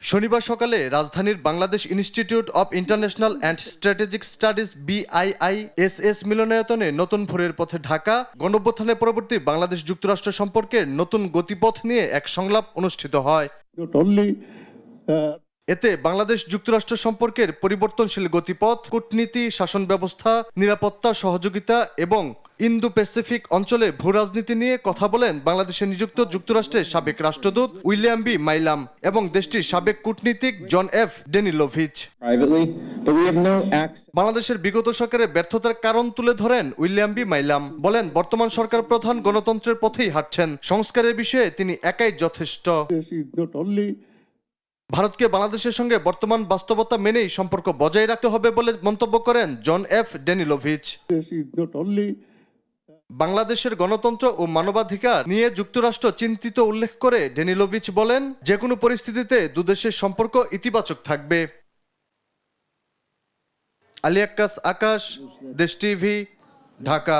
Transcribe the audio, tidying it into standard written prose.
শনিবার সকালে রাজধানীর Bangladesh institute of international and strategic studies BIISS মিলনায়তনে নতুন ভোরের পথে ঢাকা গণঅভ্যুত্থানের পরবর্তী বাংলাদেশ যুক্তরাষ্ট্র সম্পর্কের নতুন গতিপথ নিয়ে এক সংলাপ অনুষ্ঠিত হয়। এতে বাংলাদেশ যুক্তরাষ্ট্র সম্পর্কের পরিবর্তনশীল গতিপথ, কূটনীতি, শাসন ব্যবস্থা, নিরাপত্তা, সহযোগিতা এবং ইন্দো প্যাসিফিক অঞ্চলে ভূরাজনীতি নিয়ে কথা বলেন বাংলাদেশে নিযুক্ত যুক্তরাষ্ট্রের সাবেক রাষ্ট্রদূত উইলিয়াম বি মাইলাম এবং দেশটির সাবেক কূটনীতিক জন এফ ডেনিলোভিচ। বাংলাদেশের বিগত সরকারের ব্যর্থতার কারণ তুলে ধরেন উইলিয়াম বি মাইলাম। বলেন, বর্তমান সরকার প্রধান গণতন্ত্রের পথেই হাঁটছেন, সংস্কারের বিষয়ে তিনি একাই যথেষ্ট। ভারতকে বাংলাদেশের সঙ্গে বর্তমান বাস্তবতা মেনেই সম্পর্ক বজায় রাখতে হবে বলে মন্তব্য করেন জন এফ ডেনিলোভিচ। বাংলাদেশের গণতন্ত্র ও মানবাধিকার নিয়ে যুক্তরাষ্ট্র চিন্তিত উল্লেখ করে ডেনিলোভিচ বলেন, যে কোনো পরিস্থিতিতে দুদেশের সম্পর্ক ইতিবাচক থাকবে। আলী আক্কাস, আকাশ, দেশ টিভি, ঢাকা।